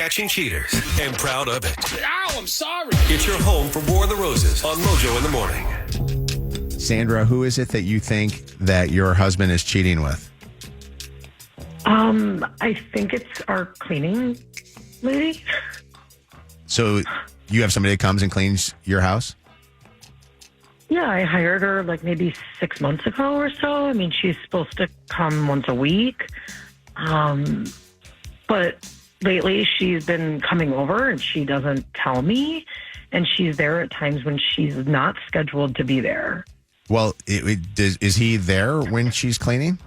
catching cheaters and proud of it. Ow, I'm sorry. It's your home for War of the Roses on Mojo in the Morning. Sandra, who is it that you think that your husband is cheating with? I think it's our cleaning lady. So you have somebody that comes and cleans your house? Yeah, I hired her like maybe 6 months ago or so. I mean, she's supposed to come once a week. But lately she's been coming over and she doesn't tell me. And she's there at times when she's not scheduled to be there. Well, is he there when she's cleaning?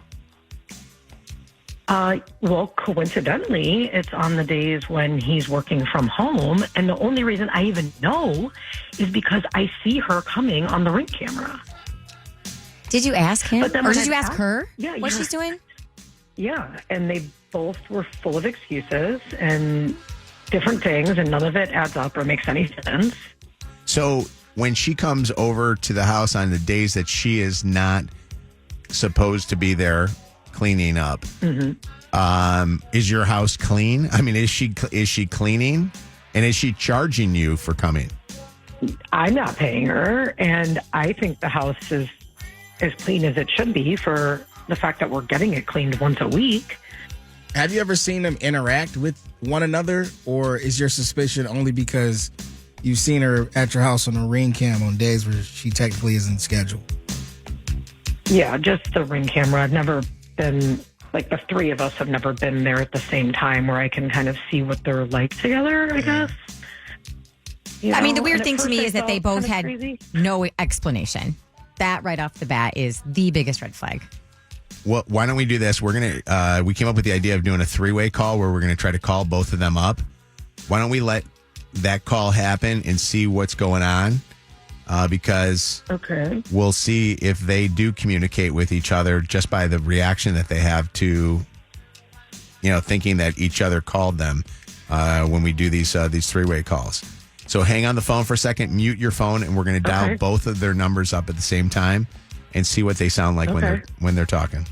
Well, coincidentally, it's on the days when he's working from home. And the only reason I even know is because I see her coming on the Ring camera. Did you ask him? Or did you ask her Yeah, what she's doing? Yeah, and they both were full of excuses and different things, and none of it adds up or makes any sense. So when she comes over to the house on the days that she is not supposed to be there cleaning up, is your house clean? I mean, is she cleaning? And is she charging you for coming? I'm not paying her, and I think the house is as clean as it should be for the fact that we're getting it cleaned once a week. Have you ever seen them interact with one another, or is your suspicion only because you've seen her at your house on a Ring cam on days where she technically isn't scheduled? Yeah, just the Ring camera. I've never been, like, the three of us have never been there at the same time where I can kind of see what they're like together, I guess. I mean, the And weird at thing to first me I is that felt they both kind of had crazy. no explanation. That right off the bat is the biggest red flag. Well, why don't we do this? We're going to, we came up with the idea of doing a three-way call where we're going to try to call both of them up. Why don't we let that call happen and see what's going on? Because Okay. we'll see if they do communicate with each other just by the reaction that they have to, thinking that each other called them when we do these three-way calls. So hang on the phone for a second, mute your phone, and we're going to dial both of their numbers up at the same time and see what they sound like when they're talking.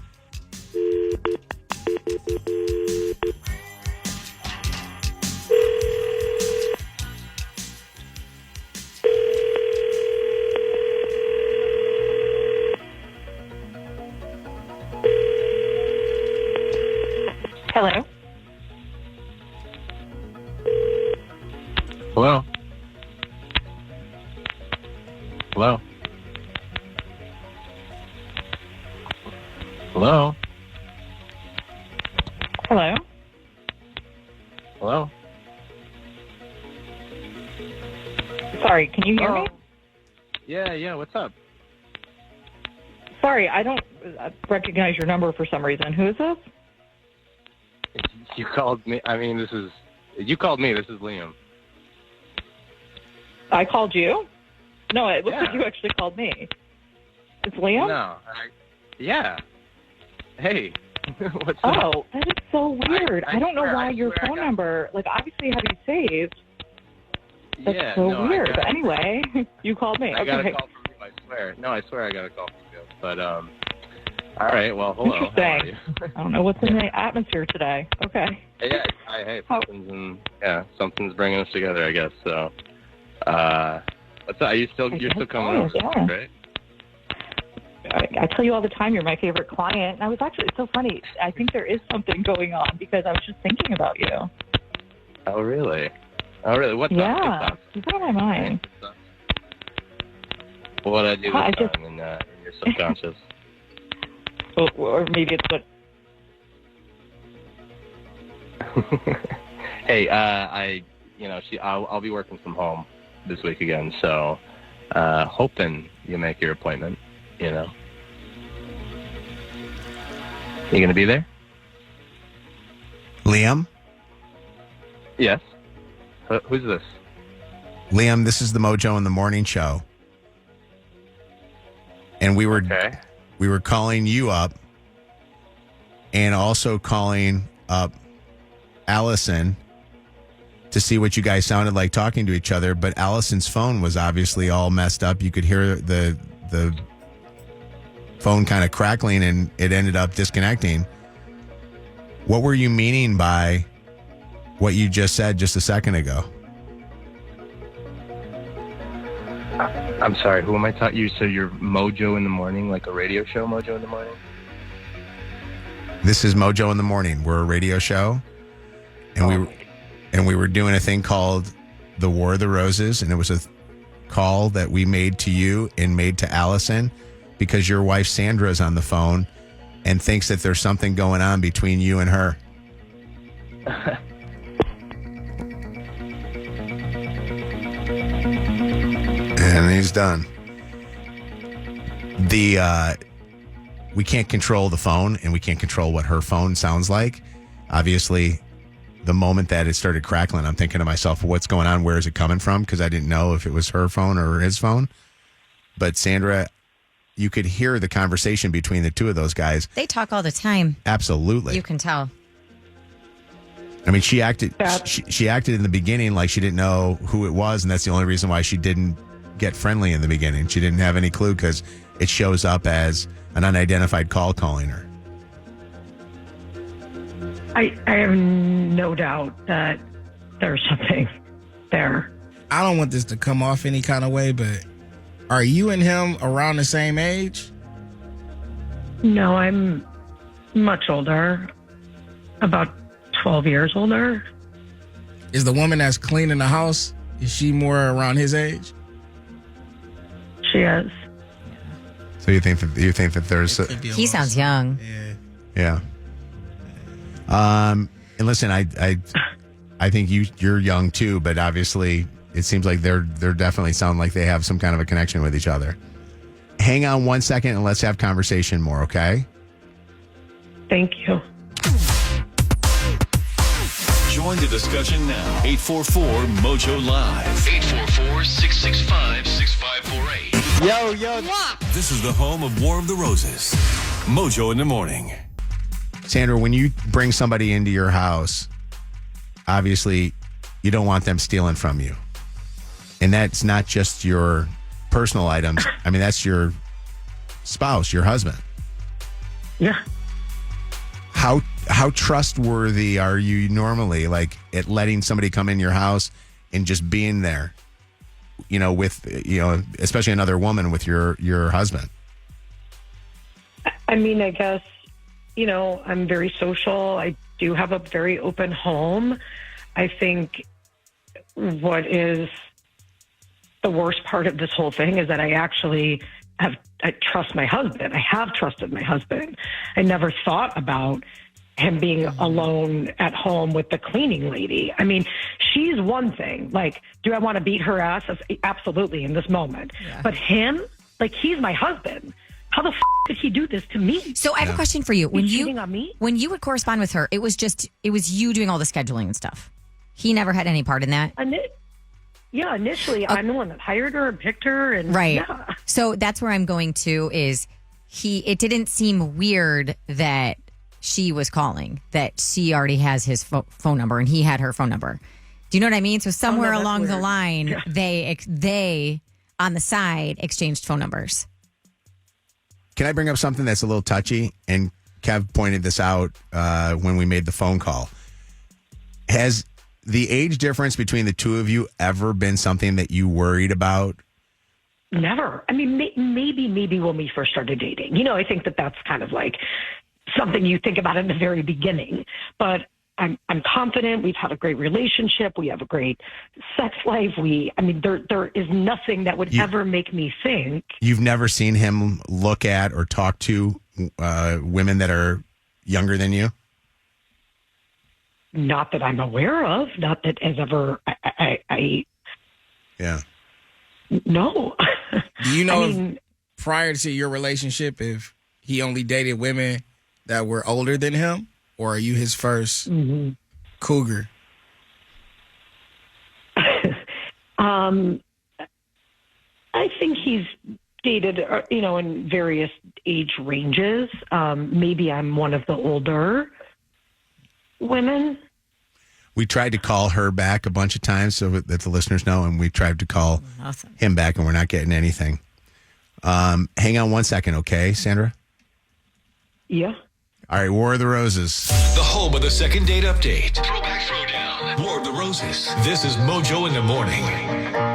Hello. Hello? Hello? Hello? Hello. Hello? Sorry, can you hear me? Yeah, what's up? Sorry, I don't recognize your number for some reason. Who is this? You called me. You called me. This is Liam. I called you? No, it looks Yeah. like you actually called me. It's Liam? No. Yeah. Hey. What's up? Oh, that is so weird. I don't know swear- why I your swear I phone got- number, obviously you have you saved. That's Yeah, so no, weird. I But anyway, you called me. got Okay. a call from you, I swear. No, I swear I got a call from you. But, all right, well, hello. How are Interesting. you? I don't know what's in the atmosphere today. Okay. Yeah, hey, something's bringing us together, I guess. So, what's up? You're still coming over, yeah. right? I tell you all the time you're my favorite client. And I was actually, it's so funny. I think there is something going on because I was just thinking about you. Oh, really? What's Yeah. up? You've been on my mind. What did I do I this time in your subconscious? Or maybe it's what. Hey, I'll be working from home this week again, so hoping you make your appointment. You gonna be there? Liam? Yes. Who's this? Liam, this is the Mojo in the Morning Show. And we were calling you up and also calling up Allison to see what you guys sounded like talking to each other. But Allison's phone was obviously all messed up. You could hear the phone kind of crackling and it ended up disconnecting. What were you meaning by what you just said just a second ago. I'm sorry, who am I talking? You said you're Mojo in the Morning, like a radio show, Mojo in the Morning? This is Mojo in the Morning. We're a radio show, and we were doing a thing called The War of the Roses, and it was a call that we made to you and made to Allison because your wife Sandra is on the phone and thinks that there's something going on between you and her. And he's done. We can't control the phone, and we can't control what her phone sounds like. Obviously, the moment that it started crackling, I'm thinking to myself, what's going on? Where is it coming from? Because I didn't know if it was her phone or his phone. But Sandra, you could hear the conversation between the two of those guys. They talk all the time. Absolutely. You can tell. I mean, she acted in the beginning like she didn't know who it was, and that's the only reason why she didn't get friendly in the beginning. She didn't have any clue because it shows up as an unidentified call calling her. I have no doubt that there's something there. I don't want this to come off any kind of way, but are you and him around the same age? No, I'm much older, about 12 years older. Is the woman that's cleaning the house, is she more around his age? She is. So you think that there's He sounds young. Yeah. And listen, I think you're young too, but obviously it seems like they're definitely sound like they have some kind of a connection with each other. Hang on 1 second and let's have conversation more, okay? Thank you. Join the discussion now. 844-MOJO Live. 844-665-6548. Yo. This is the home of War of the Roses. Mojo in the Morning. Sandra, when you bring somebody into your house, obviously you don't want them stealing from you. And that's not just your personal items. I mean, that's your spouse, your husband. Yeah. How trustworthy are you normally, like, at letting somebody come in your house and just being there, with, especially another woman with your husband? I mean, I guess, I'm very social. I do have a very open home. I think what is the worst part of this whole thing is that I trust my husband. I have trusted my husband. I never thought about him being alone at home with the cleaning lady. I mean, she's one thing. Like, do I want to beat her ass? Absolutely, in this moment. Yeah. But him, he's my husband. How the did he do this to me? So I have a question for you. He's cheating on me? When you would correspond with her, it was you doing all the scheduling and stuff. He never had any part in that. Yeah, initially, I'm the one that hired her and picked her, and right. Yeah. So that's where I'm going to. Is it didn't seem weird that she was calling, that she already has his phone number and he had her phone number. Do you know what I mean? So somewhere along the line, yeah. they on the side exchanged phone numbers. Can I bring up something that's a little touchy? And Kev pointed this out when we made the phone call. Has the age difference between the two of you ever been something that you worried about? Never. I mean, maybe when we first started dating. I think that's kind of like something you think about in the very beginning. But I'm confident. We've had a great relationship. We have a great sex life. There is nothing that would ever make me think. You've never seen him look at or talk to women that are younger than you? Not that I'm aware of. Not that has ever. Yeah. No. Do you know prior to your relationship if he only dated women that were older than him? Or are you his first cougar? I think he's dated, in various age ranges. Maybe I'm one of the older women. We tried to call her back a bunch of times so that the listeners know, and we tried to call him back, and we're not getting anything. Hang on 1 second, okay, Sandra? Yeah. All right, War of the Roses. The home of the second date update. Throwback Throwdown. Roses. This is Mojo in the Morning.